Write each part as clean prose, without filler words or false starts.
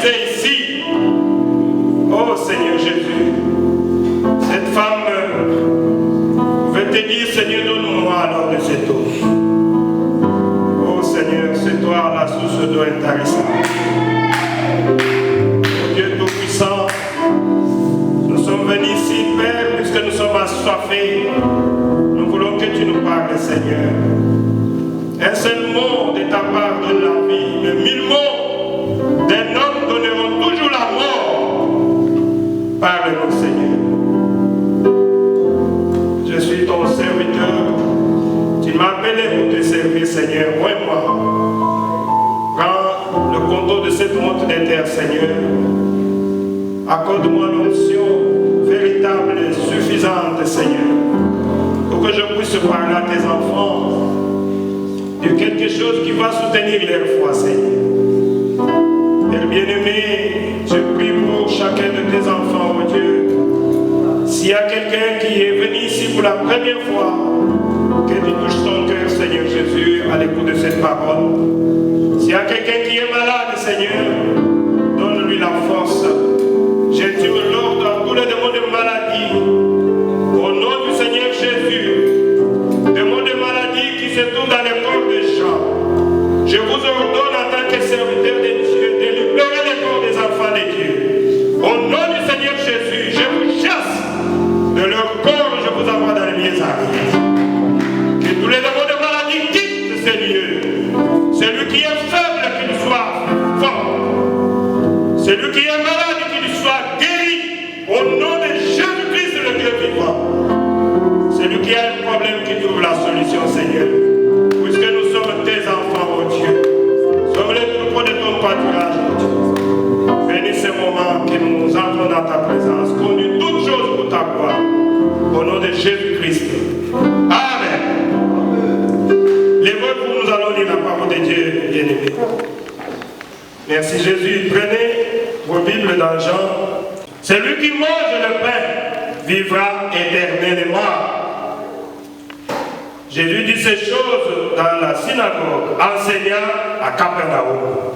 disait ici, oh Seigneur Jésus, cette femme veut te dire, Seigneur, donne-moi alors de cette eau. Oh Seigneur, c'est toi la source d'eau intarissable. Oh Dieu Tout-Puissant, nous sommes venus ici, Père, puisque nous sommes assoiffés. Nous voulons que tu nous parles, Seigneur. Un seul mot de ta part donne la vie, mais 1000 mots d'un homme donneront toujours la mort. Parle-nous, Seigneur. Je suis ton serviteur. Tu m'as appelé pour te servir, Seigneur. Moi. Prends le contrôle de cette montre des terres, Seigneur. Accorde-moi l'onction véritable et suffisante, Seigneur, pour que je puisse parler à tes enfants de quelque chose qui va soutenir leur foi, Seigneur. Père bien-aimé, je prie pour chacun de tes enfants, oh Dieu. S'il y a quelqu'un qui est venu ici pour la première fois, que tu touches son cœur, Seigneur Jésus, à l'écoute de cette parole. S'il y a quelqu'un qui est malade, Seigneur, donne-lui la force. Je tue l'ordre à tous les démons de maladie. Au nom du Seigneur Jésus, démons de maladie qui se trouvent dans les corps des gens. Je vous ordonne en tant que serviteur de Dieu de libérer les corps des enfants de Dieu. Au nom du Seigneur Jésus, je vous chasse de leur corps, je vous envoie dans les lieux arides. Que tous les démons de maladie quittent ces lieux. Celui qui est faible, qu'il soit fort. Celui qui est malade, qu'il soit guéri. Au nom de Jésus-Christ, le Dieu vivant. Celui qui a un problème, qui trouve la solution, Seigneur. Puisque nous sommes tes enfants, oh Dieu. Nous sommes les troupeaux de ton pâturage, oh Dieu. Bénis ce moment que nous entrons dans ta présence. Conduis toutes choses pour ta gloire. Au nom de Jésus-Christ. Amen. Lèvez-vous, nous allons lire la parole de Dieu, bien-aimé. Merci Jésus. Prenez vos Bibles dans Jean. Celui qui mange le pain vivra éternellement. Jésus dit ces choses dans la synagogue, enseignant à Capernaum.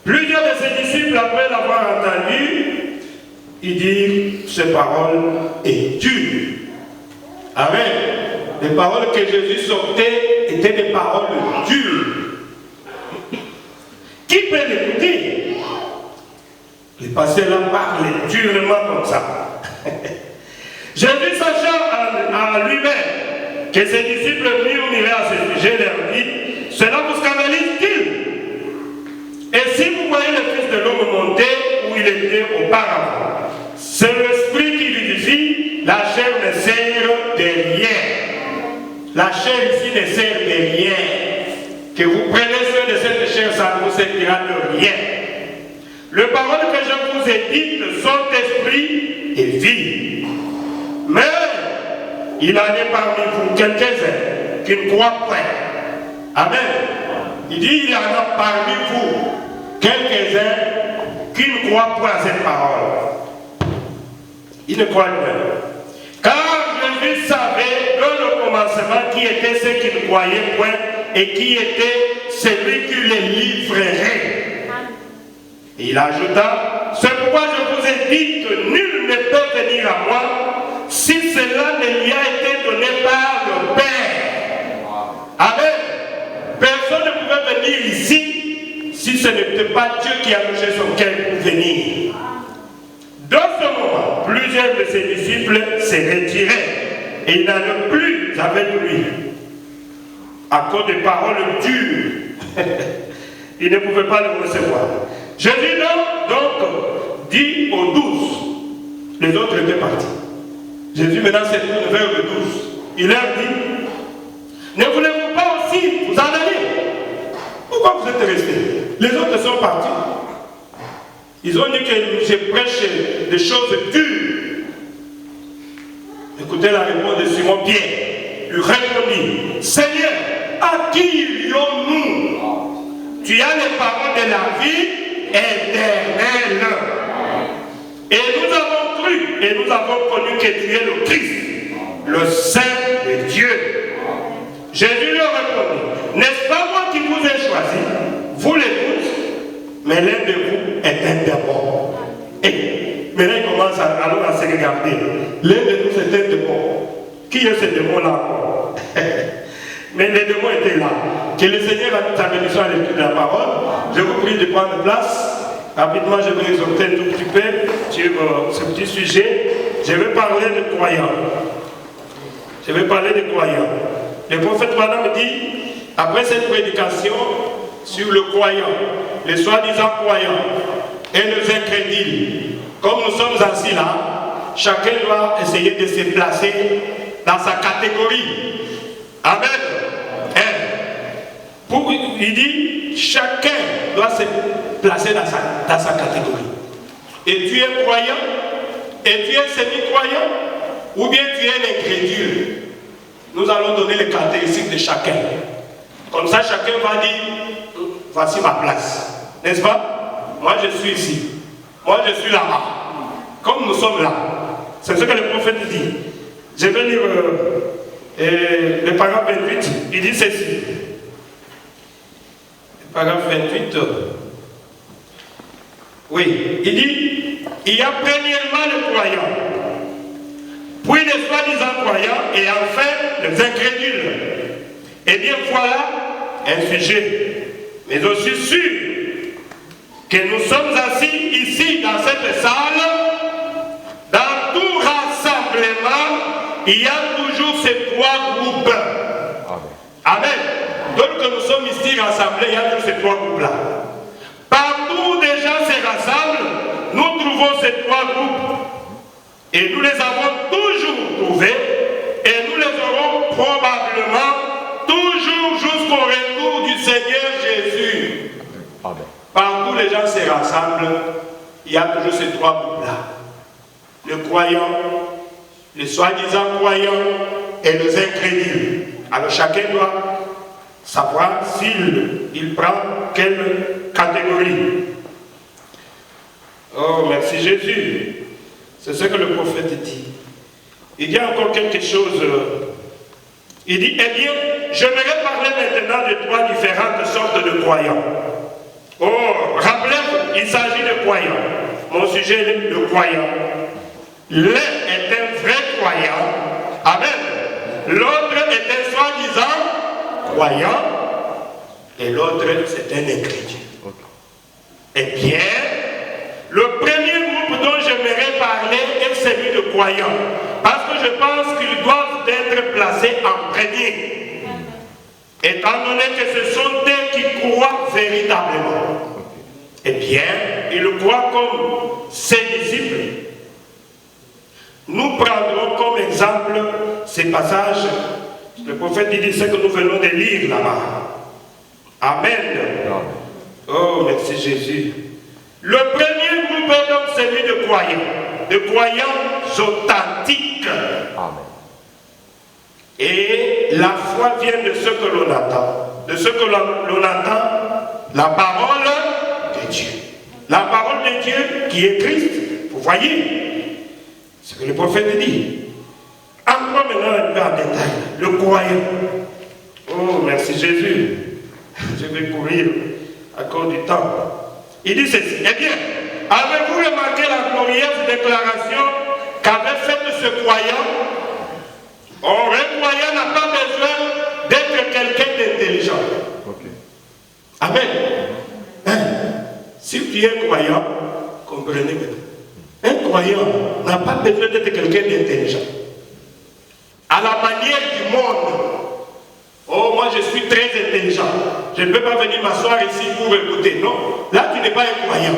Plusieurs de ses disciples, après l'avoir entendu, ils dirent, ces paroles est dure. Amen. Les paroles que Jésus sortait étaient des paroles dures. Qui peut l'écouter? Les pasteurs là parlent durement comme ça. Jésus, sachant en lui-même que ses disciples murmuraient à ce sujet, leur dit, cela vous scandalise-t-il? Et si vous voyez le Fils de l'homme monter où il était auparavant, c'est l'esprit qui vivifie, la chair ne sert de rien. La chair ici ne sert de rien. Que vous preniez soin de cette chair, ça ne vous servira de rien. Les paroles que je vous ai dites sont esprit et vie. Mais il en est parmi vous quelques-uns qui ne croient point. Amen. Il dit, il y en a parmi vous quelques-uns qui ne croient point à cette parole. Ils ne croient point. Car Jésus savait dans le commencement qui étaient ceux qui ne croyaient point et qui était celui qui les livrerait. Et il ajouta, c'est pourquoi je vous ai dit que nul ne peut venir à moi si cela ne lui a été donné par le Père. Amen. Personne ne pouvait venir ici si ce n'était pas Dieu qui a touché son cœur pour venir. Dans ce moment, plusieurs de ses disciples se retiraient et il n'en a plus avec lui. À cause des paroles dures, il ne pouvait pas le recevoir. Jésus donc dit aux 12, les autres étaient partis. Jésus maintenant s'est tourné vers les 12. Il leur dit, ne voulez-vous pas aussi vous en aller? Pourquoi vous êtes restés? Les autres sont partis. Ils ont dit que j'ai prêché des choses dures. Écoutez la réponse de Simon Pierre. Il répondit, Seigneur, à qui irions-nous? Tu as les paroles de la vie éternelle. Et nous avons cru et nous avons connu que tu es le Christ, le Saint de Dieu. Jésus leur répondit, n'est-ce pas moi qui vous ai choisi, vous les tous, mais l'un de vous est un démon. Et maintenant il commence alors à se regarder. L'un de nous est un démon. Qui est ce démon-là encore? Mais les démons étaient là. Que le Seigneur a mis sa bénédiction à l'étude de la parole. Je vous prie de prendre place. Rapidement, je vais exhorter un tout petit peu sur ce petit sujet. Je vais parler de croyants. Je vais parler de croyants. Le prophète Branham dit, après cette prédication sur le croyant, les soi-disant croyants et les incrédules, comme nous sommes assis là, chacun doit essayer de se placer dans sa catégorie. Amen. Il dit, chacun doit se placer dans sa catégorie. Et tu es croyant, et tu es semi-croyant, ou bien tu es un incrédule. Nous allons donner les caractéristiques de chacun. Comme ça, chacun va dire, voici ma place. N'est-ce pas? Moi, je suis ici. Moi, je suis là-bas. Comme nous sommes là. C'est ce que le prophète dit. Je vais lire le paragraphe 28. Il dit ceci. Le paragraphe 28. Oui, il dit, il y a premièrement le croyant, puis les soi-disant croyants, et enfin les incrédules. Eh bien voilà un sujet, mais aussi sûr, que nous sommes assis ici dans cette salle, dans tout rassemblement, il y a toujours ces trois groupes. Amen. Donc que nous sommes ici rassemblés, il y a toujours ces trois groupes-là. Partout où des gens se rassemblent, nous trouvons ces trois groupes. Et nous les avons toujours trouvés, et nous les aurons probablement toujours jusqu'au retour du Seigneur Jésus. Amen. Partout où les gens se rassemblent, il y a toujours ces trois groupes-là. Le croyant, les soi-disant croyants et les incrédules. Alors chacun doit savoir s'il prend quelle catégorie. Oh, merci Jésus. C'est ce que le prophète dit. Il dit encore quelque chose. Il dit, eh bien, j'aimerais parler maintenant de trois différentes sortes de croyants. Oh, rappelez-vous, il s'agit de croyants. Mon sujet est le croyant. L'un est un vrai croyant. Amen. L'autre est un soi-disant croyant. Et l'autre, c'est un incrédule. Eh bien, le premier groupe dont j'aimerais parler est celui de croyants. Parce que je pense qu'ils doivent être placés en premier. Étant donné que ce sont eux qui croient véritablement. Eh bien, ils croient comme ses disciples. Nous prendrons comme exemple ces passages. Le prophète dit ce que nous venons de lire là-bas. Amen. Oh, merci Jésus. Le premier groupe est donc celui de croyants authentiques. Amen. Et la foi vient de ce que l'on attend. De ce que l'on attend, la parole de Dieu. La parole de Dieu qui est Christ. Vous voyez ce que le prophète dit. Encore maintenant un peu en détail. Le croyant. Oh, merci Jésus. Je vais courir à cause du temps. Il dit ceci. Eh bien, avez-vous remarqué la glorieuse déclaration qu'avait faite ce croyant? Un croyant n'a pas besoin d'être quelqu'un d'intelligent. Okay. Amen. Hein? Si tu es croyant, comprenez maintenant. Un croyant n'a pas besoin d'être quelqu'un d'intelligent. À la manière du monde. Oh, moi je suis très intelligent. Je ne peux pas venir m'asseoir ici pour écouter. Non, là tu n'es pas un croyant.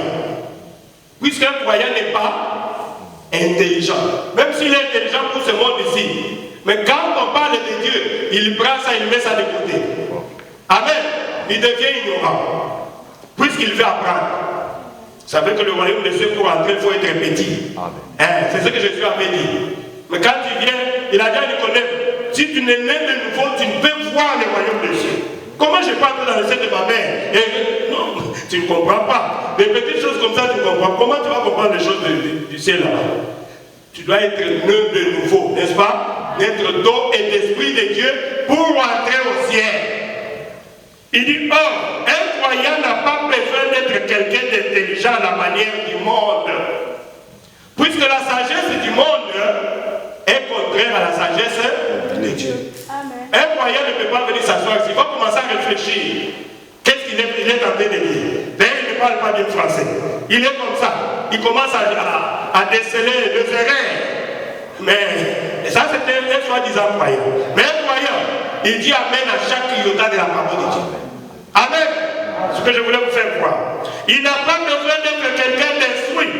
Puisqu'un croyant n'est pas intelligent. Même s'il est intelligent pour ce monde ici. Mais quand on parle de Dieu, il prend ça, il met ça de côté. Amen. Il devient ignorant. Puisqu'il veut apprendre. Vous savez que le royaume de Dieu, pour entrer, il faut être petit. Hein, c'est ce que Jésus avait dit. Mais quand tu viens, il a dit à Nicodème, si tu n'es né de nouveau, tu ne peux voir le royaume de Dieu. Comment je peux entrer dans le sein de ma mère? Et, non, tu ne comprends pas. Des petites choses comme ça, tu comprends. Comment tu vas comprendre les choses du ciel là-bas? Tu dois être né de nouveau, n'est-ce pas? D'être d'eau et d'esprit de Dieu pour entrer au ciel. Il dit, or, un croyant n'a pas besoin d'être quelqu'un d'intelligent à la manière du monde. Puisque la sagesse du monde est contraire à la sagesse de Dieu. Amen. Un croyant ne peut pas venir s'asseoir ici. Il va commencer à réfléchir. Qu'est-ce qu'il est en train de dire? D'ailleurs, il ne parle pas bien français. Il est comme ça. Il commence à déceler les erreurs. Mais ça, c'était un soi-disant croyant. Mais un croyant, il dit Amen à chaque iota de la parole de Dieu. Amen. Ce que je voulais vous faire voir. Il n'a pas besoin d'être quelqu'un d'instruit.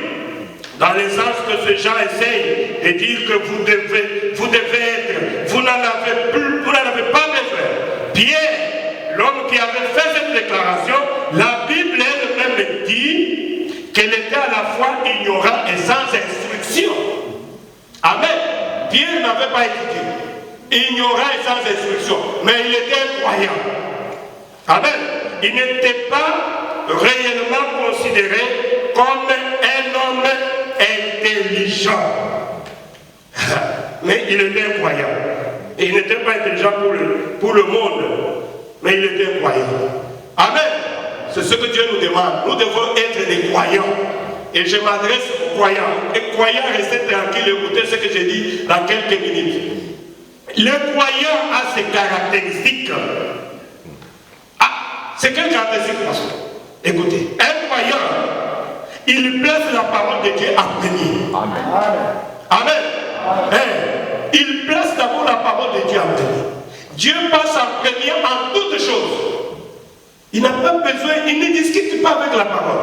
Dans le sens que ces gens essayent de dire que vous devez être, vous n'en avez pas besoin. Pierre, l'homme qui avait fait cette déclaration, la Bible elle-même dit qu'elle était à la fois ignorante et sans instruction. Amen. Pierre n'avait pas étudié, ignorant et sans instruction, mais il était un croyant. Amen. Il n'était pas réellement considéré comme un homme intelligent. Mais il était un croyant. Et il n'était pas intelligent pour le monde, mais il était un croyant. Amen. C'est ce que Dieu nous demande. Nous devons être des croyants. Et je m'adresse aux croyants. Et croyants, restez tranquilles, écoutez ce que j'ai dit dans quelques minutes. Le croyant a ses caractéristiques. Ah, c'est quelle caractéristique? Écoutez, un croyant, il place la parole de Dieu en premier. Amen. Amen. Amen. Il place d'abord la parole de Dieu en premier. Dieu passe en premier en toutes choses. Il n'a pas besoin, il ne discute pas avec la parole.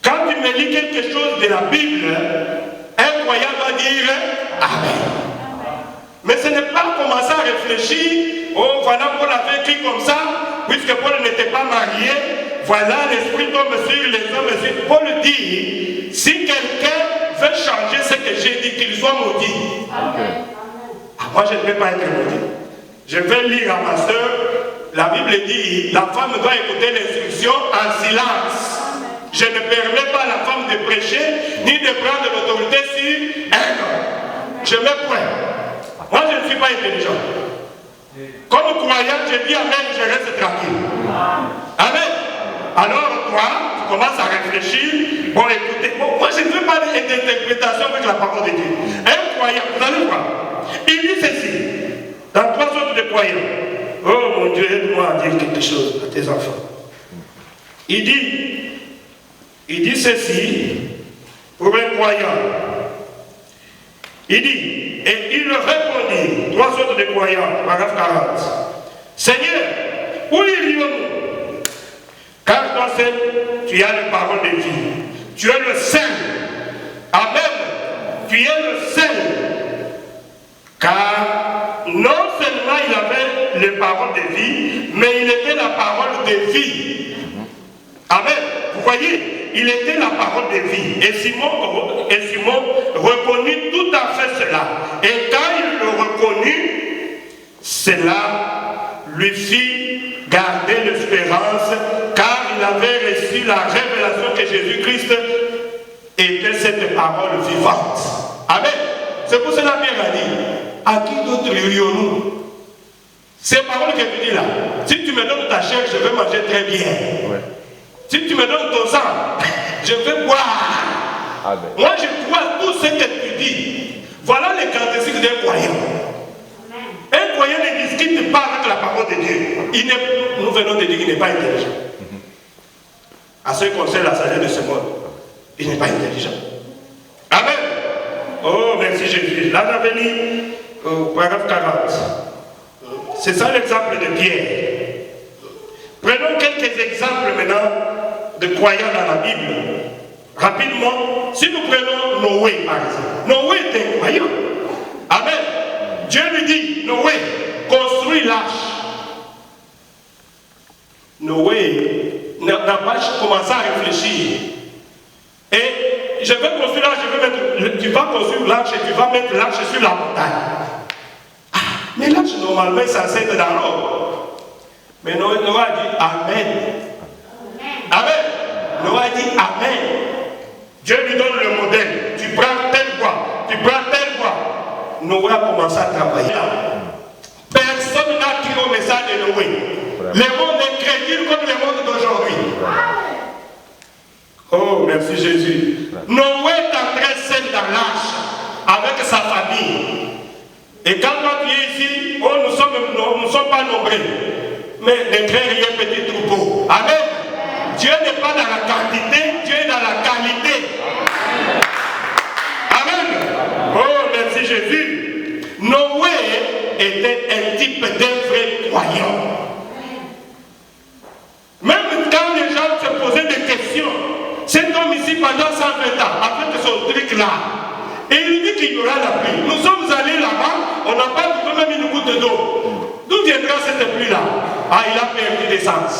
Quand tu me lis quelque chose de la Bible, un croyant doit dire Amen. Mais ce n'est pas commencer à réfléchir, oh voilà, Paul avait écrit comme ça, puisque Paul n'était pas marié, voilà, l'esprit tombe sur les hommes. Paul dit, si quelqu'un veut changer ce que j'ai dit, qu'il soit maudit. Amen. Ah, moi je ne vais pas être maudit. Je vais lire à ma soeur, la Bible dit, la femme doit écouter l'instruction en silence. Je ne permets pas à la femme de prêcher, ni de prendre l'autorité sur un homme. Je me pointe. Moi, je ne suis pas intelligent. Comme croyant, je dis Amen, je reste tranquille. Amen. Alors, toi, tu commences à réfléchir. Bon, écoutez, bon, moi, je ne veux pas d'interprétation avec la parole de Dieu. Un croyant, vous allez voir. Il dit ceci, dans 3 autres de croyants. Oh mon Dieu, aide-moi à dire quelque chose à tes enfants. Il dit ceci pour un croyant. Il dit, et il répondit, 3 autres de croyants, paragraphe 40. Seigneur, où irions-nous? Car toi seul, tu as les paroles de vie. Tu es le seul. Amen. Tu es le seul. Car non seulement il avait les paroles de vie, mais il était la parole de vie. Amen. Vous voyez, il était la parole de vie. Et Simon reconnut tout à fait cela. Et quand il le reconnut, cela lui fit garder l'espérance, car il avait reçu la révélation que Jésus-Christ était cette parole vivante. Amen. C'est pour cela que Pierre a dit, à qui d'autre irions-nous? Ces paroles que tu dis là, si tu me donnes ta chair, je vais manger très bien. Ouais. Si tu me donnes ton sang, je vais boire. Amen. Moi, je crois tout ce que tu dis. Voilà les caractéristiques d'un croyant. Un croyant ne discute pas avec la parole de Dieu. Nous venons de dire qu'il n'est pas intelligent. À ce qui concerne la sagesse de ce monde, il n'est pas intelligent. Amen. Oh, merci Jésus. Là, on a venu au paragraphe 40. C'est ça l'exemple de Pierre. Prenons quelques exemples maintenant de croyants dans la Bible. Rapidement, si nous prenons Noé par exemple. Noé était un croyant. Amen. Dieu lui dit, Noé, construis l'arche. Noé n'a pas commencé à réfléchir. Et je vais construire l'arche, tu vas construire l'arche et tu vas mettre l'arche sur la montagne. Ah, mais l'arche normalement est censée être dans l'eau. Mais Noé a dit Amen. Amen. Noé a dit Amen. Dieu lui donne le modèle. Tu prends tel bois, tu prends tel bois. Noé a commencé à travailler. Personne n'a crié au message de Noé. Le monde est crédule comme le monde d'aujourd'hui. Oh, merci Jésus. Noé est entré seul dans l'arche avec sa famille. Et quand toi tu es ici, oh, nous ne sommes pas nombreux. Mais ne crée rien, petit troupeau. Amen. Dieu n'est pas dans la quantité, Dieu est dans la qualité. Amen. Oh, merci Jésus. Noé était un type d'un vrai croyant. Même quand les gens se posaient des questions, cet homme ici pendant 120 ans, avec son truc là, et il dit qu'il y aura la pluie. Nous sommes allés là-bas, on n'a pas trouvé même une goutte d'eau. D'où viendra cette pluie là? Ah, il a perdu l'essence.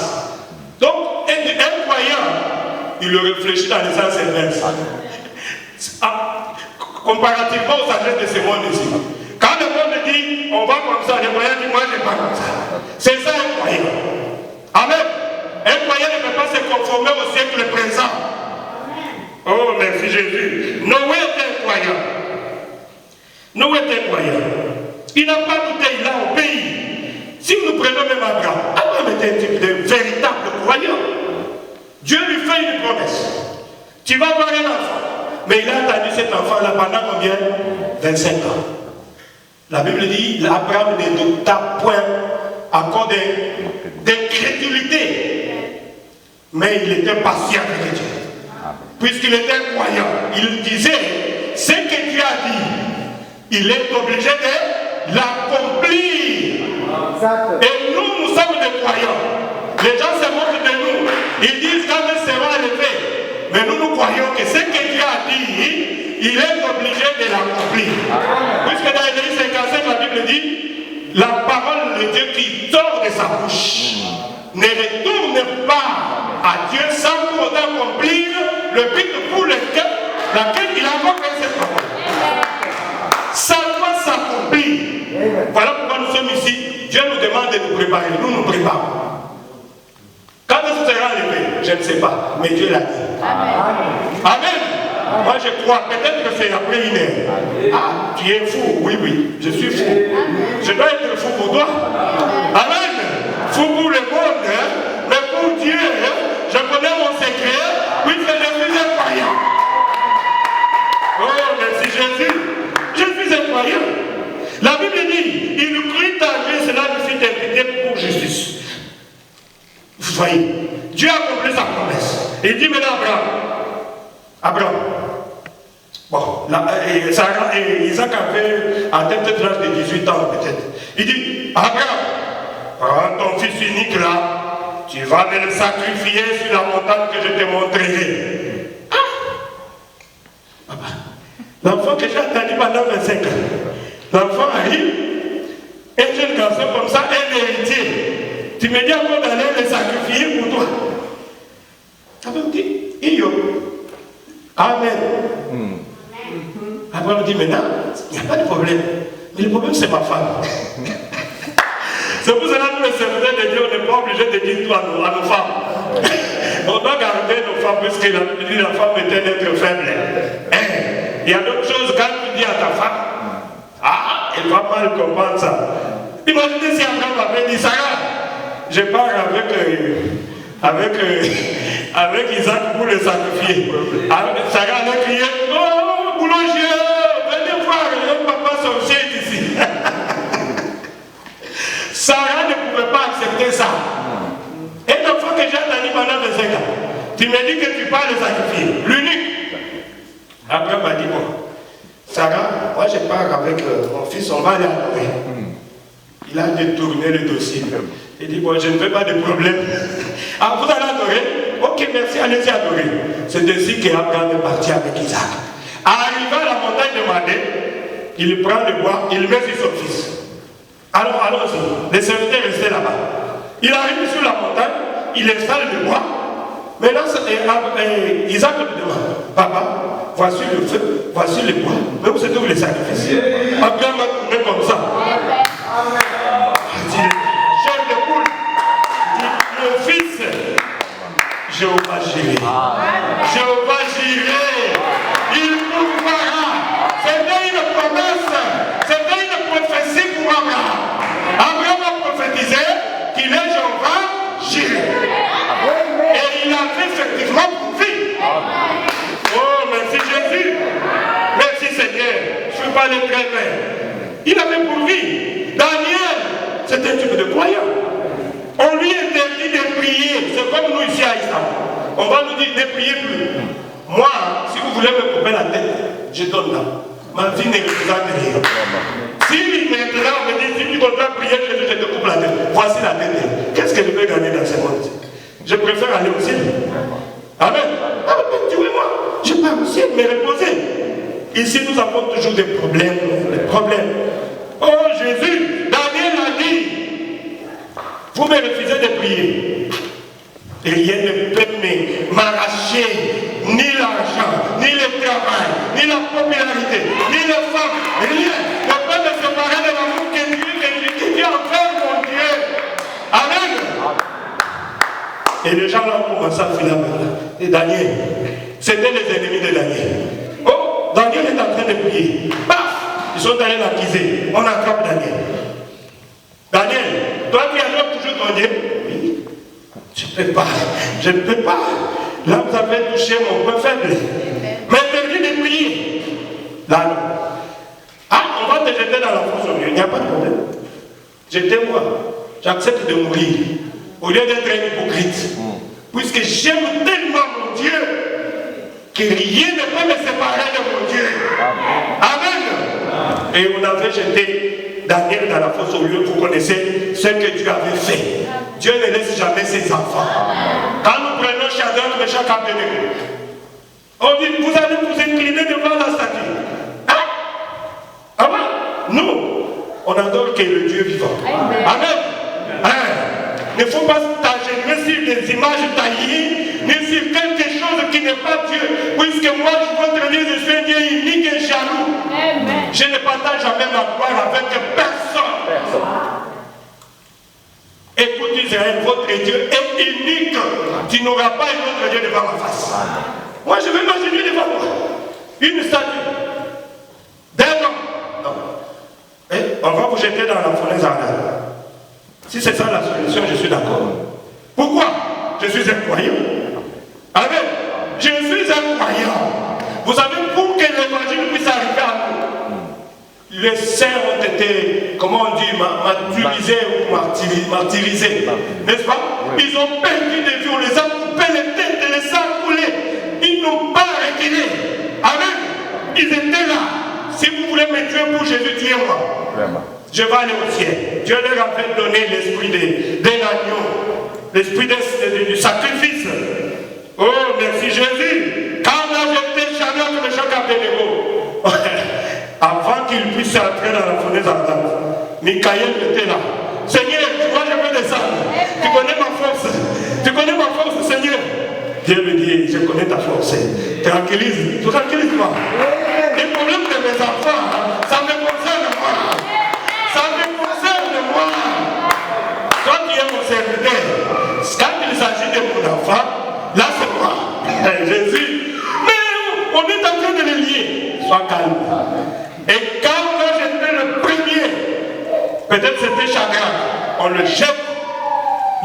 Donc, un croyant, il le réfléchit dans les sens inverses. Comparativement aux sagesses de ce monde ici. Quand le monde dit, on va comme ça, les croyants disent, moi je ne vais pas comme ça. C'est ça un croyant. Amen. Un croyant ne peut pas se conformer au siècle présent. Oh, merci Jésus. Noé était un croyant. Noé était un croyant. Il n'a pas douté, il a au pays. Si nous prenons même Abraham était un type de véritable croyant. Dieu lui fait une promesse. Tu vas avoir un enfant. Mais il a attendu cet enfant-là pendant combien? 25 ans. La Bible dit, Abraham ne douta point encore d'incrédulité. Mais il était patient avec Dieu. Puisqu'il était croyant, il disait, ce que Dieu a dit, il est obligé de l'accomplir. Et nous sommes des croyants. Les gens se moquent de nous. Ils disent quand nous serons élevés. Mais nous croyons que ce que Dieu a dit, il est obligé de l'accomplir. Puisque dans Ésaïe 55, la Bible dit, la parole de Dieu qui sort de sa bouche ne retourne pas à Dieu sans pour autant accomplir le but pour lequel il a envoyé cette parole. Ça doit s'accomplir. Voilà pourquoi nous sommes ici. Dieu nous demande de nous préparer. Nous nous préparons. Quand ce sera arrivé, je ne sais pas. Mais Dieu l'a dit. Amen. Amen. Moi je crois. Peut-être que c'est après une heure. Ah, tu es fou. Oui, oui. Je suis fou. Je dois être fou pour toi. Amen. Fou pour le monde. Mais pour Dieu, je connais mon secret. Puisque je suis un croyant. Oh, merci Jésus. Je suis un croyant. La Bible dit, il crut en Dieu, cela lui fut imputé pour justice. Vous voyez, Dieu a accompli sa promesse. Il dit maintenant Abraham, bon, Sarah et Isaac avaient atteint peut-être l'âge de 18 ans peut-être. Il dit, Abraham, prends ton fils unique là, tu vas me le sacrifier sur la montagne que je te montrerai. Ah, l'enfant que j'ai attendu pendant 25 ans. L'enfant arrive, un jeune garçon comme ça, un héritier. Tu me dis encore d'aller le sacrifier pour toi. Abraham dit, Iyo. Amen. Abraham dit, maintenant, il n'y a pas de problème. Mais le problème, c'est ma femme. C'est pour cela que nous, les serviteurs de Dieu, on n'est pas obligé de dire tout à nos femmes. On doit garder nos femmes, puisque la Bible dit la femme est un être faible. Il y a d'autres choses, quand tu dis à ta femme, ah, il va mal comprendre ça. Imaginez si Abraham avait dit, Sarah, je pars avec Isaac pour le sacrifier. Sarah allait crier, oh, boulanger, venez voir, le papa sorcier est ici. Sarah ne pouvait pas accepter ça. Et une fois que j'ai attendu pendant 25 ans, tu me dis que tu pars le sacrifier, l'unique. Abraham m'a dit, bon, Sarah, moi je pars avec mon fils, on va aller adorer. Il a détourné le dossier. Il dit, bon, je ne veux pas de problème. Ah, vous allez adorer? Ok, merci, allez-y adorer. C'est ainsi qu'Abraham est parti avec Isaac. Arrivé à la montagne de Madé, il prend le bois, il le met sur son fils. Alors, allons-y. Les serviteurs restaient là-bas. Il arrive sur la montagne, il installe le bois. Maintenant, Isaac lui demande, papa, voici le feu, voici le bois, mais où se trouvent les sacrifices? Abraham a tourné comme ça. Il dit, chef de poule, mon fils, Jéhovah Jireh. Jéhovah Jireh, il pourvoira. C'était une promesse, c'était une prophétie pour Abraham. Abraham a prophétisé qu'il est Jéhovah pas aller très loin. Il avait pour vie. Daniel, c'est un type de croyant. On lui interdit de prier. C'est comme nous ici à Istanbul. On va nous dire ne priez plus. Moi, si vous voulez me couper la tête, je donne là. Ma vie ne représente rien. Si maintenant on me dit si tu dois prier Jésus, je te coupe la tête. Voici la tête. Qu'est-ce que je vais gagner dans ce monde? Je préfère aller au ciel. Amen. Tu vois, moi, je pars au ciel, me reposer. Ici, nous avons toujours des problèmes. Oh Jésus, Daniel a dit, vous me refusez de prier. Et rien ne peut m'arracher ni l'argent, ni le travail, ni la popularité, ni les femmes, rien ne peut me séparer de l'amour que Dieu envers mon Dieu. Amen. Et les gens là ont commencé à filer. Et Daniel, c'était les ennemis de Daniel. Oh, Daniel est en train de prier. Paf, ils sont allés l'accuser. On attrape Daniel. Daniel, toi qui attrapes toujours ton Dieu. Oui. Je ne peux pas. Là, vous avez touché mon point faible. M'interdit de prier. Là, non. Ah, on va te jeter dans la fosse au lieu. Il n'y a pas de problème. Jetez-moi. J'accepte de mourir. Au lieu d'être un hypocrite. Puisque j'aime tellement mon Dieu que rien ne peut me séparer de mon Dieu. Amen. Et on avait jeté Daniel dans la fosse au lieu. Vous connaissez ce que Dieu avait fait. Dieu ne laisse jamais ses enfants. Quand nous prenons Shadrach, Meshach, Abednego, on dit, vous allez vous incliner devant la statue. Hein? Ah ouais? Nous, on adore que le Dieu vivant. Amen. Hein? Il ne faut pas t'agenouiller sur des images taillées, ni sur quelque chose qui n'est pas Dieu. Puisque moi, votre Dieu, je suis un Dieu unique et jaloux. Amen. Je ne partage jamais ma gloire avec personne. Écoute Israël, votre Dieu est unique. Tu n'auras pas un autre Dieu devant ma face. Moi, je vais m'agenouiller devant moi. Une statue d'un homme. Non. Et on va vous jeter dans la fournaise ardente. Si c'est ça la solution, je suis d'accord. Pourquoi? Je suis un croyant. Amen. Je suis un croyant. Vous savez, pour que l'évangile puisse arriver à nous, les saints ont été, comment on dit, martyrisés ou martyrisés. N'est-ce pas? Ils ont perdu des vies, on les a coupé les têtes et les sangs coulés. Ils n'ont pas reculé. Amen. Ils étaient là. Si vous voulez me tuer pour Jésus, tuez-moi. Je vais aller au ciel. Dieu leur avait donné l'esprit d'un agneau, l'esprit du sacrifice. Oh, merci Jésus. Quand on a jeté Shadrach, Meshach, Abednego, avant qu'il puisse entrer dans la fournaise ardente, Michael était là. Seigneur, moi je veux descendre. Tu connais ma force. Tu connais ma force, Seigneur. Dieu lui dit, je connais ta force. Tranquillise-moi. Les problèmes de mes enfants, ça me concerne moi. Ça me concerne moi. Toi qui es mon serviteur, quand il s'agit de mon enfant, là c'est moi. Jésus. Mais on est en train de les lier. Sois calme. Et quand moi j'étais le premier, peut-être c'était Shadrach, on le jette.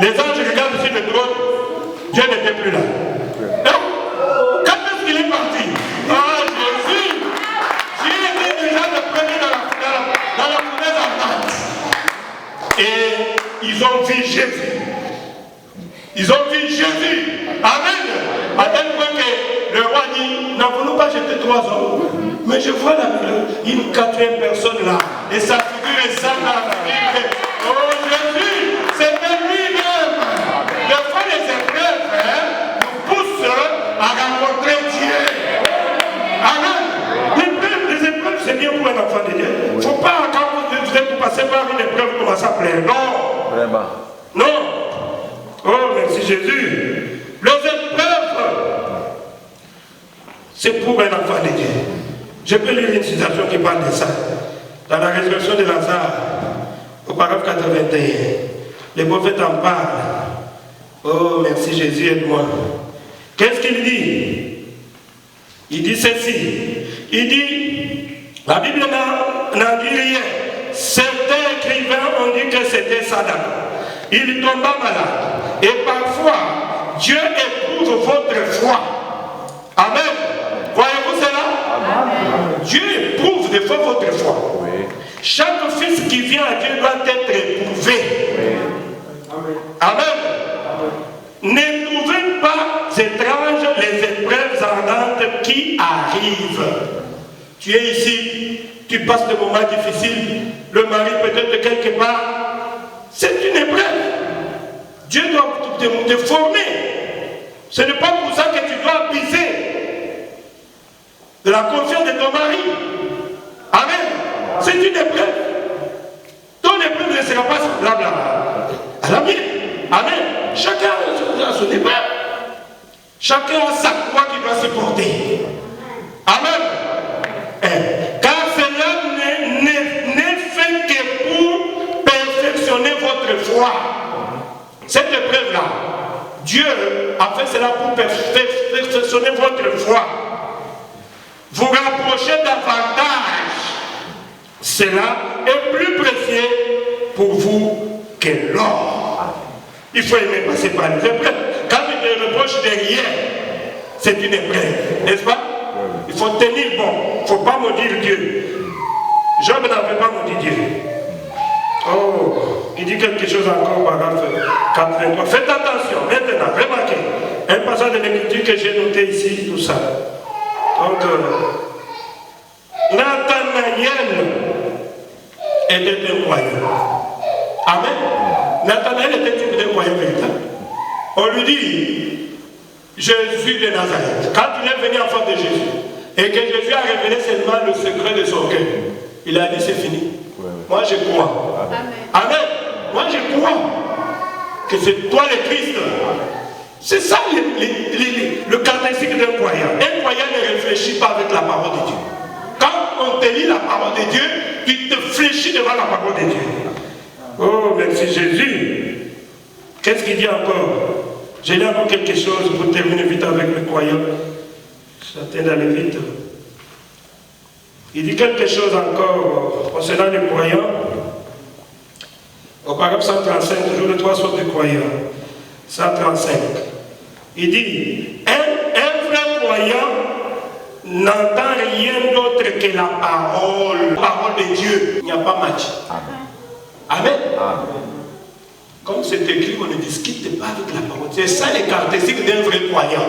Les anges regardent sur le trône, Dieu n'était plus là. Quand est-ce qu'il est parti? Ah Jésus, Dieu était déjà le premier dans la fournaise ardente. Et ils ont vu Jésus. Ils ont vu Jésus. Amen. À tel point que le roi dit, n'avons-nous pas jeté 3 hommes? Mais je vois une 4e personne là. Et sa figure est ça dans la Bible. Oh Jésus, c'était lui-même. Des fois les épreuves nous poussent à rencontrer Dieu. Amen. Les épreuves, c'est bien pour un enfant de Dieu. Il ne faut pas, quand vous êtes passé par une épreuve, commencer à pleurer. Non. Vraiment. Non. Oh, merci Jésus. Les épreuves, c'est pour un enfant de Dieu. Je peux lire une citation qui parle de ça. Dans la résurrection de Lazare, au paragraphe 81, le prophète en parle. Oh, merci Jésus, aide-moi. Qu'est-ce qu'il dit? Il dit ceci. Il dit, la Bible n'en dit rien. Certains écrivains ont dit que c'était Sadak. Il tomba malade. Et parfois, Dieu éprouve votre foi. Amen. Voyez-vous cela? Amen. Dieu éprouve défend votre foi. Oui. Chaque fils qui vient à Dieu doit être éprouvé. Oui. Amen. Ne trouvez pas étranges les épreuves ardentes qui arrivent. Tu es ici, tu passes des moments difficiles, le mari peut-être quelque part. C'est une épreuve. Dieu doit te former. Ce n'est pas pour ça que tu dois abuser de la confiance de ton mari. Amen. C'est une épreuve. Ton épreuve ne sera pas semblable à la mienne. Amen. Chacun a son épreuve. Chacun a sa croix qu'il doit supporter. Amen. Car cela n'est fait que pour perfectionner votre foi. Cette épreuve-là, Dieu a fait cela pour perfectionner votre foi. Vous rapprochez davantage. Cela est plus précieux pour vous que l'or. Il faut aimer passer par les épreuves. Quand tu te reproches de rien, c'est une épreuve, n'est-ce pas? Il faut tenir bon. Il ne faut pas maudire Dieu. Job n'avait pas maudit Dieu. Oh, il dit quelque chose encore, paragraphe 83. Faites attention, maintenant, remarquez. Un passage de l'écriture que j'ai noté ici, tout ça. Donc, Nathanaël était un croyant. Amen. Nathanaël était un croyant véritable. On lui dit, Jésus de Nazareth. Quand il est venu en face de Jésus, et que Jésus a révélé seulement le secret de son cœur, il a dit c'est fini. Moi je crois. Amen. Amen. Moi je crois que c'est toi le Christ. C'est ça le caractéristique d'un croyant. Un croyant ne réfléchit pas avec la parole de Dieu. Quand on te lit la parole de Dieu, tu te fléchis devant la parole de Dieu. Oh, merci Jésus. Qu'est-ce qu'il dit encore? J'ai lu encore quelque chose pour terminer vite avec le croyant. J'attends d'aller vite. Il dit quelque chose encore concernant les croyants. Au paragraphe 135, toujours les 3 sortes de croyants. 135. Il dit, un vrai croyant n'entend rien d'autre que la parole de Dieu. Il n'y a pas match. Amen. Amen. Amen. Comme c'est écrit, on ne discute pas avec la parole. C'est ça les caractéristiques d'un vrai croyant.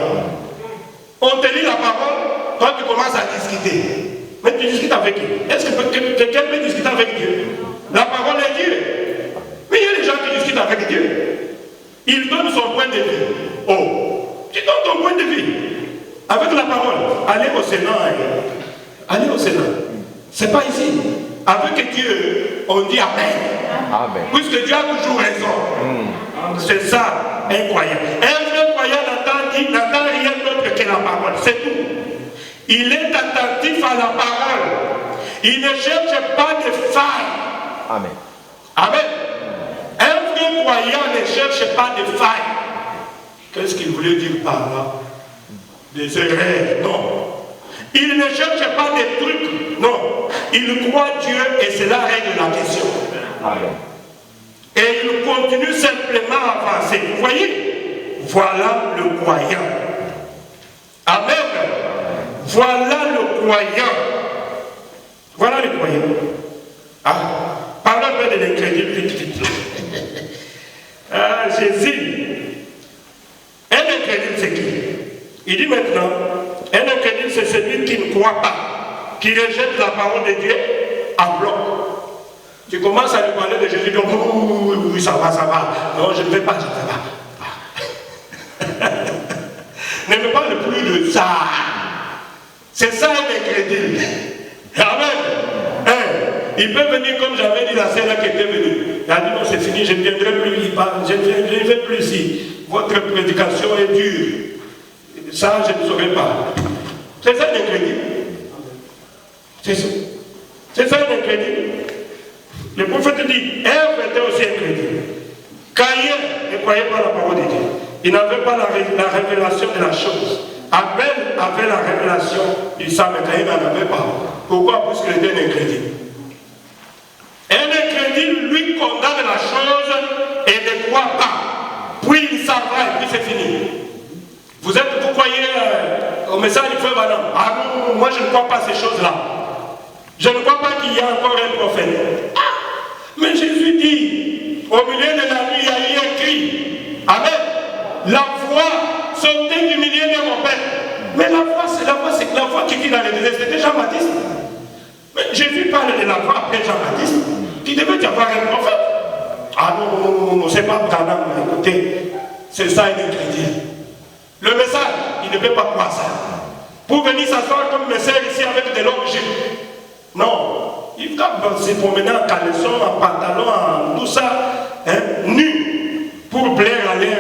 On te lit la parole, toi tu commences à discuter. Mais tu discutes avec qui? Est-ce que quelqu'un peut discuter avec Dieu? La parole est Dieu. Mais il y a des gens qui discutent avec Dieu. Il donne son point de vue. Oh, tu donnes ton point de vue. Avec la parole. Allez au Sénat. Allez au Sénat. C'est pas ici. Avec Dieu, on dit Amen. Amen. Puisque Dieu a toujours raison. C'est ça, un croyant. Un vrai croyant n'entend rien d'autre que la parole. C'est tout. Il est attentif à la parole. Il ne cherche pas de failles. Amen. Amen. Un vrai croyant ne cherche pas de failles. Qu'est-ce qu'il voulait dire par là? Des erreurs, non. Il ne cherche pas des trucs, non. Il croit Dieu et cela règle la question. Amen. Et il continue simplement à avancer. Vous voyez? Voilà le croyant. Amen. Voilà le croyant. Voilà le croyant. Ah, parlons un peu de l'incrédule vite. Ah, Jésus. Un incrédule, c'est qui? Il dit maintenant, un incrédule, c'est celui qui ne croit pas, qui rejette la parole de Dieu à bloc. Tu commences à lui parler de Jésus, donc oui, ça va, ça va. Non, je ne vais pas, je ne vais pas. Ne me parle plus de ça. C'est ça un incrédule. Amen. Hein? Il peut venir comme j'avais dit la sœur là qui était venue. Il a dit non, c'est fini, je ne viendrai plus. Je ne vais plus ici. Votre prédication est dure. Ça, je ne saurais pas. C'est ça un incrédule. C'est ça. C'est ça un incrédule. Le prophète dit, Ève était aussi incrédule. Caïn ne croyait pas la parole de Dieu. Il n'avait pas la révélation de la chose. Abel avait la révélation du sang, mais Caïn n'en avait pas. Pourquoi? Puisqu'il était un incrédule. Un incrédule, lui, condamne la chose et ne croit pas. Puis il s'en va et puis c'est fini. Vous croyez au message du frère Banam? Ah non, moi je ne crois pas à ces choses-là. Je ne crois pas qu'il y a encore un prophète. Ah, mais Jésus dit, au milieu de la nuit, il y a eu un cri. Amen. La voix sortait du milieu de mon Père. Mais la voix, c'est la voix qui dit dans le désert. C'était Jean-Baptiste. Mais Jésus parle de la voix après Jean-Baptiste. Qui devait y avoir un prophète. Ah non, c'est pas Branham. Écoutez, c'est ça un incrédule. Le message, il ne peut pas croire ça. Pour venir s'asseoir comme message ici avec de longues jupes. Non, il doit se promener en caleçon, en pantalon, en tout ça, hein, nu, pour plaire à l'air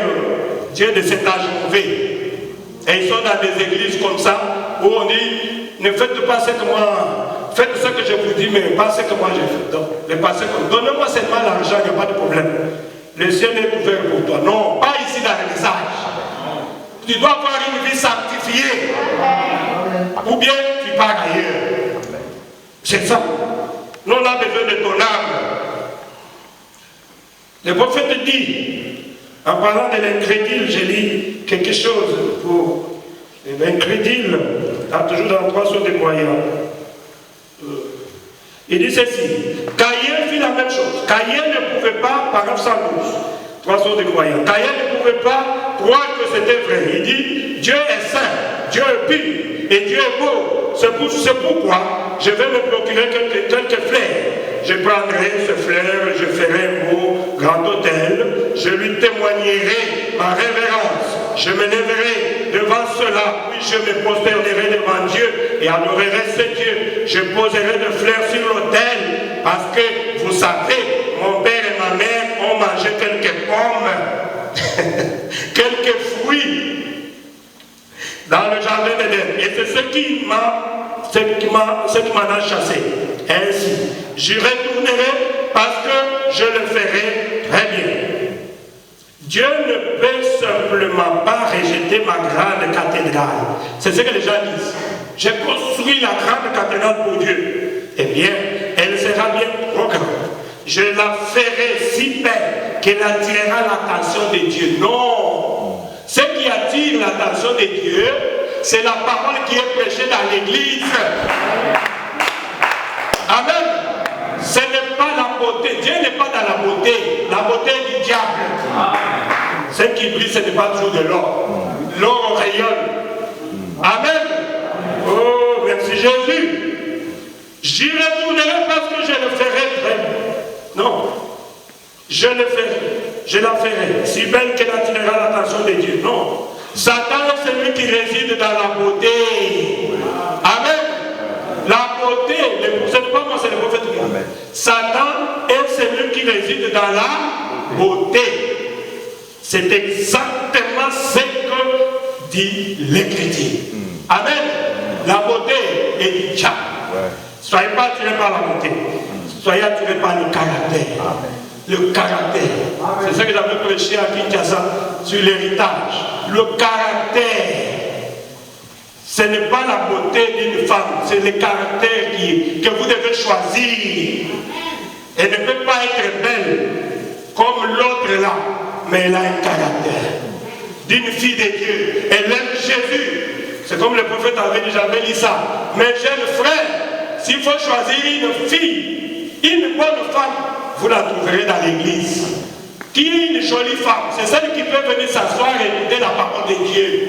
Dieu de cet âge mauvais. Et ils sont dans des églises comme ça, où on dit, ne faites pas ce que moi, faites ce que je vous dis, mais pas ce que moi je fais. Donc, donnez-moi seulement l'argent, il n'y a pas de problème. Le ciel est ouvert pour toi. Non, pas ici dans le message. Tu dois avoir une vie sanctifiée. Ou bien tu pars ailleurs. C'est ça. Nous, on a besoin de ton âme. Le prophète dit, en parlant de l'incrédule, j'ai dit quelque chose pour l'incrédule, toujours dans 3 sources de croyants. Il dit ceci, Caïn fit la même chose. Caïn ne pouvait pas, par exemple 112, 3 sources de croyants. Caïn ne pouvait pas croire que c'était vrai. Il dit, Dieu est saint, Dieu est pur, et Dieu est beau. C'est pourquoi je vais me procurer quelques fleurs. Je prendrai ce fleur, je ferai un beau grand autel, je lui témoignerai ma révérence. Je me lèverai devant cela, puis je me prosternerai devant Dieu et adorerai ce Dieu. Je poserai des fleurs sur l'autel, parce que vous savez, mon père et ma mère ont mangé quelques pommes, quelques fruits dans le jardin d'Éden. Et c'est ce qui m'en a chassé. Ainsi, j'y retournerai parce que je le ferai très bien. Dieu ne peut simplement pas rejeter ma grande cathédrale. C'est ce que les gens disent. J'ai construit la grande cathédrale pour Dieu. Eh bien, elle sera bien trop grande. Je la ferai si belle qu'elle attirera l'attention de Dieu. Non! Ce qui attire l'attention de Dieu, c'est la parole qui est prêchée dans l'église. Amen. Ce n'est pas la beauté. Dieu n'est pas dans la beauté. La beauté du diable. Ce qui brille, ce n'est pas toujours de l'or. L'or rayonne. Amen. Oh, merci Jésus. J'y retournerai parce que je le ferai très bien. Non. Je le ferai. Je la ferai. Si belle qu'elle attirera l'attention de Dieu. Non. Satan est celui qui réside dans la beauté. Amen. La beauté, ce n'est pas moi, c'est le prophète. Amen. Satan est celui qui réside dans la beauté. C'est exactement ce que dit l'Écriture. Amen. La beauté est du diable. Soyez pas attirés par la beauté. Soyez attirés par le caractère. Amen. Le caractère. C'est ce que j'avais prêché à Kinshasa sur l'héritage. Le caractère. Ce n'est pas la beauté d'une femme, c'est le caractère que vous devez choisir. Elle ne peut pas être belle comme l'autre là, mais elle a un caractère d'une fille de Dieu. Elle aime Jésus. C'est comme le prophète avait dit, j'avais dit ça. Mes jeunes frères, s'il faut choisir une fille, une bonne femme, vous la trouverez dans l'église. Qui est une jolie femme? C'est celle qui peut venir s'asseoir et écouter la parole de Dieu.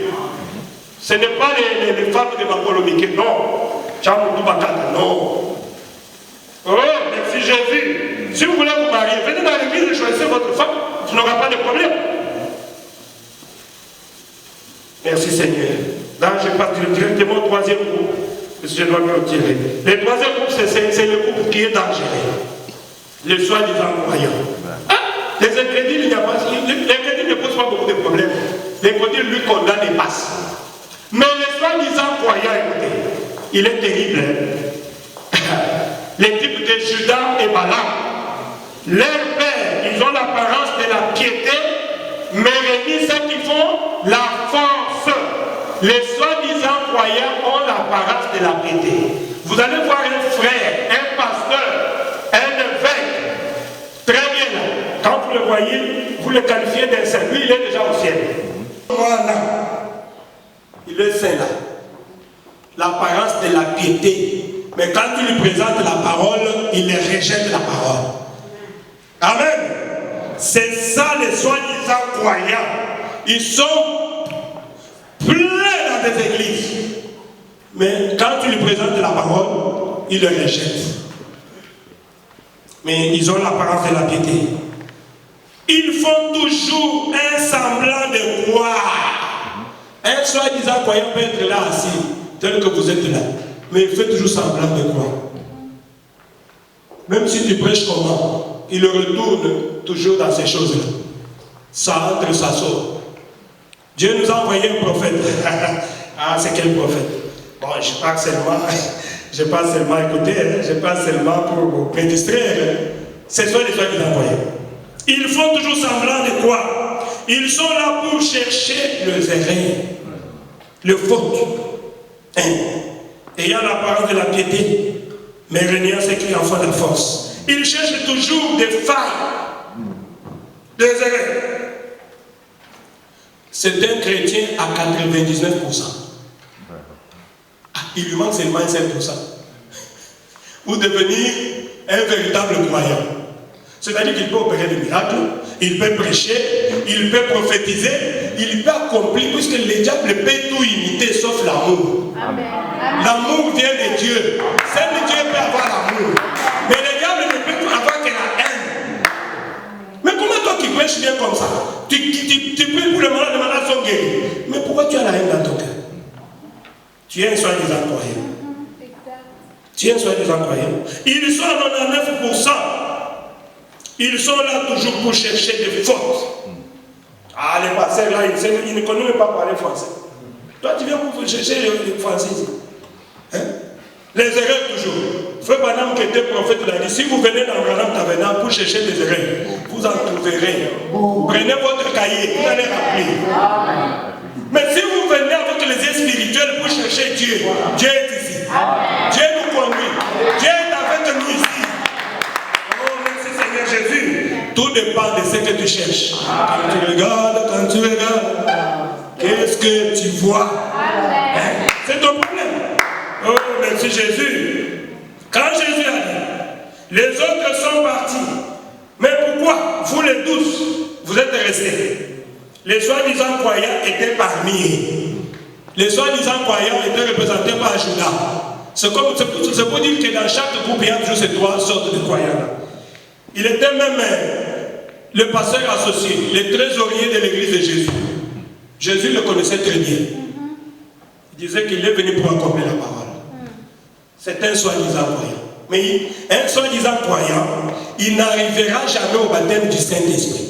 Ce n'est pas les femmes de Makolomike, non. Non. Oh, merci Jésus. Si vous voulez vous marier, venez dans l'église et choisissez votre femme. Tu n'auras pas de problème. Merci Seigneur. Là, je passe directement au 3e groupe. Parce que je dois me retirer. Le 3e groupe, c'est le groupe qui est dangereux. Le soi-disant croyant. Ah, les incrédules, il n'y a pas. L'incrédule ne pose pas beaucoup de problèmes. L'incrédule lui condamne et passe. Mais le soi-disant croyant, écoutez, il est terrible. Les types de Judas et Balaam, leurs pères, ils ont l'apparence de la piété, mais réunis ceux qui font la force. Les soi-disant croyants ont l'apparence de la piété. Vous allez voir un frère, un pasteur, un évêque, très bien là. Quand vous le voyez, vous le qualifiez d'un saint. Lui, il est déjà au ciel. Voilà. Il est saint là. L'apparence de la piété. Mais quand tu lui présentes la parole, il rejette la parole. Amen. C'est ça les soi-disant croyants. Ils sont pleins dans des églises. Mais quand tu lui présentes la parole, il le rejette. Mais ils ont l'apparence de la piété. Ils font toujours un semblant de croire. Un soi-disant croyant peut être là assis, tel que vous êtes là. Mais il fait toujours semblant de croire. Même si tu prêches comment, il retourne toujours dans ces choses-là. Ça entre, ça sort. Dieu nous a envoyé un prophète. Ah, c'est quel prophète? Bon, je parle seulement, écoutez, je parle seulement pour me distraire. C'est soit les soi-disant croyants. Ils font toujours semblant de croire. Ils sont là pour chercher le erreur, le faute. Ayant l'apparence de la piété, mais reniant ce qui en font la force. Ils cherchent toujours des failles, des erreurs. C'est un chrétien à 99%. Ah, il lui manque seulement 5%. Pour devenir un véritable croyant. C'est-à-dire qu'il peut opérer des miracles, il peut prêcher, il peut prophétiser, il peut accomplir, puisque le diable peut tout imiter sauf l'amour. L'amour vient de Dieu. Seul Dieu peut avoir l'amour. Mais le diable ne peut avoir que la haine. Mais comment toi qui prêches bien comme ça, tu pries pour le malade, les malades sont guéris. Mais pourquoi tu as la haine dans ton cœur? Tu es un soi-disant croyant. Tu es un soi-disant croyant. Ils sont à 99%. Ils sont là toujours pour chercher des fautes. Ah, les pasteurs là, ils ne connaissent même pas parler français. Toi, tu viens pour chercher les français ici. Hein? Les erreurs toujours. Frère Branham qui était prophète l'a dit, si vous venez dans Branham Tabernacle pour chercher des erreurs, vous en trouverez. Prenez votre cahier, vous allez rappeler. Mais si vous venez avec les yeux spirituels pour chercher Dieu, Dieu est ici. Dieu nous conduit. Dieu est avec nous ici. Jésus, tout dépend de ce que tu cherches. Quand tu regardes, qu'est-ce que tu vois? Hein? C'est ton problème. Oh, merci Jésus. Quand Jésus a dit, les autres sont partis. Mais pourquoi vous les 12, vous êtes restés? Les soi-disant croyants étaient parmi eux. Les soi-disant croyants étaient représentés par Judas. C'est pour dire que dans chaque groupe, il y a toujours ces trois sortes de croyants. Il était même le pasteur associé, le trésorier de l'église de Jésus. Jésus le connaissait très bien. Il disait qu'il est venu pour accomplir la parole. C'est un soi-disant croyant. Mais un soi-disant croyant, il n'arrivera jamais au baptême du Saint-Esprit.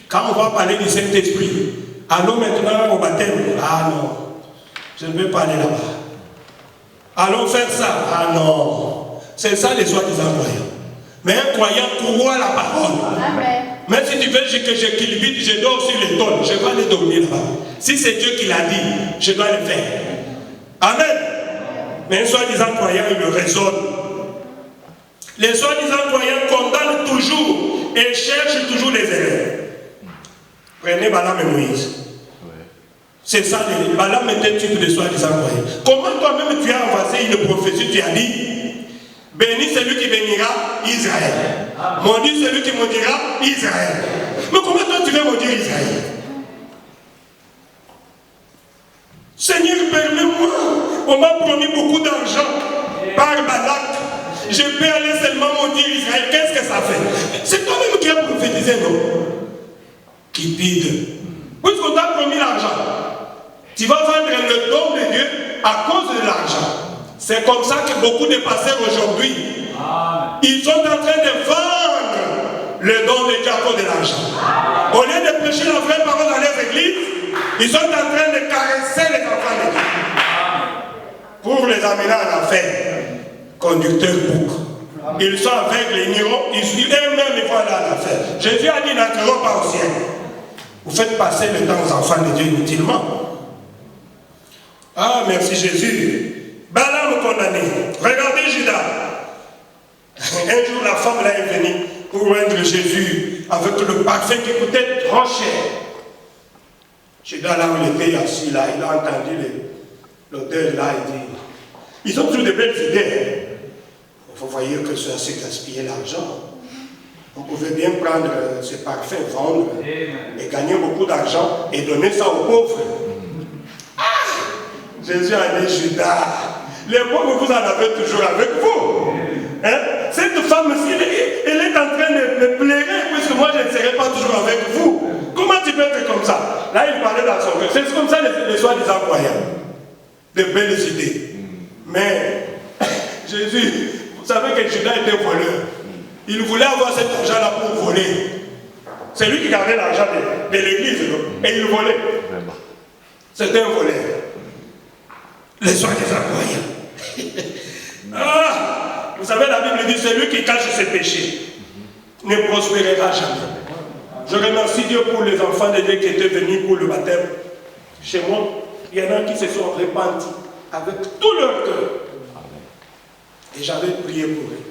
Quand on va parler du Saint-Esprit, allons maintenant au baptême. Ah non, je ne veux pas aller là-bas. Allons faire ça. Ah non. C'est ça les soi-disant croyants. Mais un croyant croit la parole. Amen. Même si tu veux que je culbute, je dors sur les tôles, je vais aller dormir là-bas. Si c'est Dieu qui l'a dit, je dois le faire. Amen. Mais un soi-disant croyant, il le raisonne. Les soi-disant croyants condamnent toujours et cherchent toujours les erreurs. Prenez Balaam et Moïse. C'est ça, Balaam était type de soi-disant croyant. Comment toi-même tu as avancé une prophétie, tu as dit, béni celui qui bénira Israël. Maudit celui qui maudira Israël. Mais comment toi tu veux maudire Israël? Seigneur, permets-moi. On m'a promis beaucoup d'argent par Balak. Je peux aller seulement maudire Israël. Qu'est-ce que ça fait? C'est toi-même qui as prophétisé, non? Cupide. Puisqu'on t'a promis l'argent, tu vas vendre le don de Dieu à cause de l'argent. C'est comme ça que beaucoup de pasteurs aujourd'hui, ils sont en train de vendre le don de Dieu à cause de l'argent. Au lieu de prêcher la vraie parole dans les églises, ils sont en train de caresser les enfants de Dieu pour les amener à l'enfer. Conducteurs bouc. Ils sont avec les nirons, eux-mêmes ils vont aller à l'enfer. Jésus a dit, n'entreront pas au ciel. Vous faites passer le temps aux enfants de Dieu inutilement. Ah, merci Jésus. Balaam condamné. Regardez Judas. Un jour, la femme là est venue pour rendre Jésus avec le parfum qui coûtait trop cher. Judas là où il était assis là, il a entendu l'odeur là, il dit, Ils ont toujours de belles idées. Vous voyez que ça, c'est gaspiller l'argent. On pouvait bien prendre ces parfums, vendre et gagner beaucoup d'argent et donner ça aux pauvres. Ah! Jésus a dit, Judas, les pauvres, vous en avez toujours avec vous. Hein? Cette femme-ci, elle est en train de me pleurer puisque moi, je ne serai pas toujours avec vous. Comment tu peux être comme ça? Là, il parlait dans son cœur. C'est comme ça les soi-disant croyants. De belles idées. Mais Jésus, vous savez que Judas était voleur. Il voulait avoir cet argent-là pour voler. C'est lui qui gardait l'argent de l'église, et il volait. C'était un voleur. Les soi-disant croyants. Ah, vous savez, la Bible dit, celui qui cache ses péchés ne prospérera jamais. Je remercie Dieu pour les enfants de Dieu qui étaient venus pour le baptême. Chez moi, il y en a qui se sont repentis avec tout leur cœur. Et j'avais prié pour eux.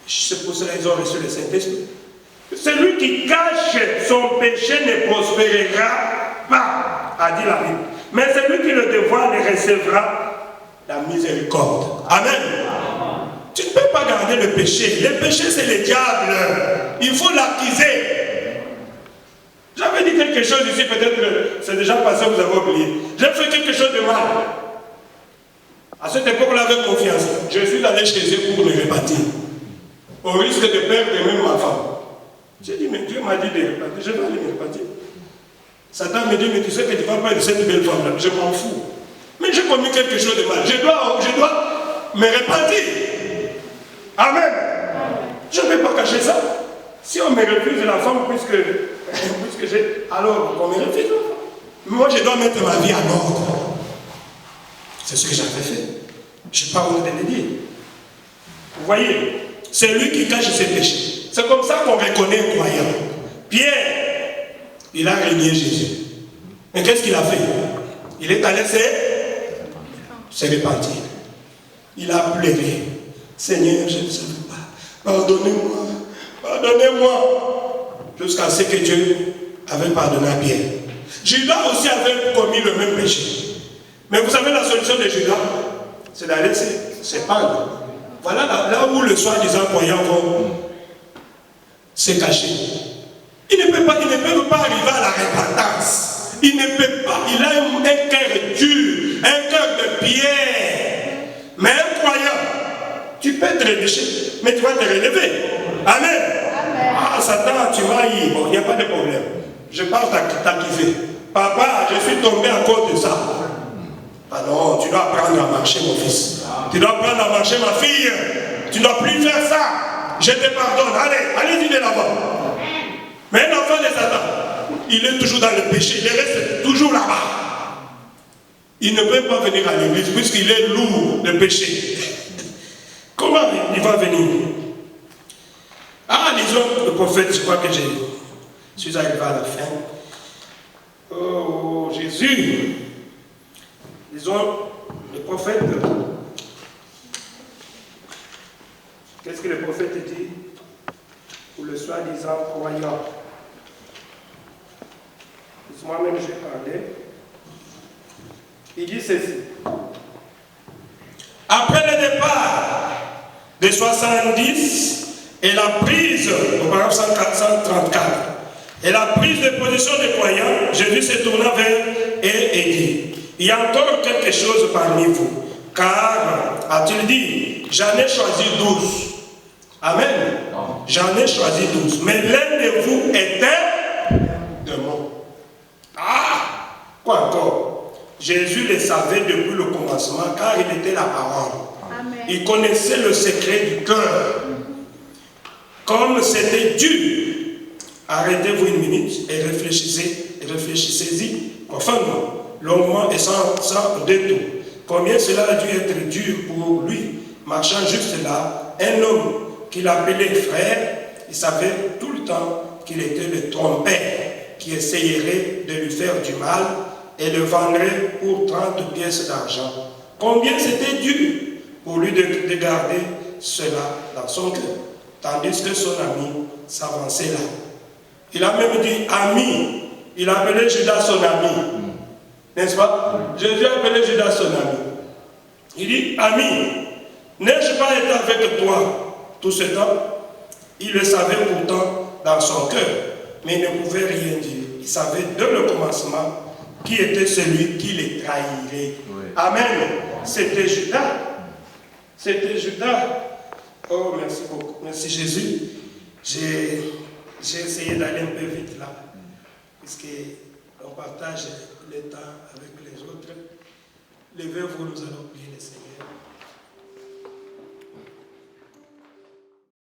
C'est pour cela qu'ils ont reçu le Saint-Esprit. Celui qui cache son péché ne prospérera pas, a dit la Bible. Mais celui qui le dévoile recevra la miséricorde. Amen. Tu ne peux pas garder le péché. Le péché, c'est le diable. Il faut l'accuser. J'avais dit quelque chose ici, peut-être c'est déjà passé, vous avez oublié. J'ai fait quelque chose de mal. À cette époque-là, avec confiance, je suis allé chez eux pour me repentir. Au risque de perdre même ma femme. J'ai dit, mais Dieu m'a dit de repentir, je vais aller me repentir. Satan me dit, mais tu sais que tu ne vas pas de cette belle femme-là, je m'en fous. Mais j'ai commis quelque chose de mal, je dois me repentir. Amen. Je ne vais pas cacher ça. Si on me refuse la femme, puisque j'ai... Alors, on me refuse la femme. Moi, je dois mettre ma vie en ordre. C'est ce que j'avais fait. Je n'ai pas honte de le dire. Vous voyez, c'est lui qui cache ses péchés. C'est comme ça qu'on reconnaît un croyant. Pierre, il a régné Jésus. Mais qu'est-ce qu'il a fait? Il est allé se repentir. Il a pleuré. Seigneur, je ne savais pas. Pardonnez-moi. Pardonnez-moi. Jusqu'à ce que Dieu avait pardonné à Pierre. Judas aussi avait commis le même péché. Mais vous savez la solution de Judas, c'est d'aller se pendre. Voilà là où le soi-disant croyant vont se cacher. Il ne peut pas arriver à la repentance. Il ne peut pas. Il a un cœur dur, un cœur de pierre. Mais un croyant, tu peux te réfléchir, mais tu vas te relever. Amen. Ah, Satan, tu m'as eu. Bon, il n'y a pas de problème. Je pars t'accuser. Papa, je suis tombé à cause de ça. Ah non, tu dois apprendre à marcher, mon fils. Tu dois apprendre à marcher, ma fille. Tu ne dois plus faire ça. Je te pardonne. Allez-y de là-bas. Mais un enfant de Satan, il est toujours dans le péché. Il reste toujours là-bas. Il ne peut pas venir à l'église puisqu'il est lourd de péché. Comment il va venir? Ah, disons, le prophète, je crois que je suis arrivé à la fin. Oh, Jésus. Disons, le prophète, qu'est-ce que le prophète dit pour le soi-disant croyant? Moi-même, j'ai parlé. Il dit ceci. Après le départ de 70 et la prise, au paragraphe 134, et la prise de position des croyants, Jésus se tourna vers eux et dit, il y a encore quelque chose parmi vous, car, a-t-il dit, j'en ai choisi 12. Amen. J'en ai choisi 12. Mais l'un de vous était démon. Ah, quoi encore? Jésus le savait depuis le commencement, car il était la parole. Amen. Il connaissait le secret du cœur. Comme c'était dur, arrêtez-vous une minute et réfléchissez-y profondément. Longuement et sans détour. Combien cela a dû être dur pour lui, marchant juste là, un homme qu'il appelait frère, il savait tout le temps qu'il était le trompeur qui essayerait de lui faire du mal et le vendrait pour 30 pièces d'argent. Combien c'était dur pour lui de garder cela dans son cœur, tandis que son ami s'avançait là. Il a même dit ami, il appelait Judas son ami. N'est-ce pas? Jésus a appelé Judas son ami. Il dit, ami, n'ai-je pas été avec toi tout ce temps? Il le savait pourtant dans son cœur, mais il ne pouvait rien dire. Il savait dès le commencement qui était celui qui les trahirait. Oui. Amen. C'était Judas. C'était Judas. Oh, merci beaucoup. Merci Jésus. J'ai essayé d'aller un peu vite là, puisqu'on partage le temps avec les autres. Levez-vous, nous allons prier le Seigneur.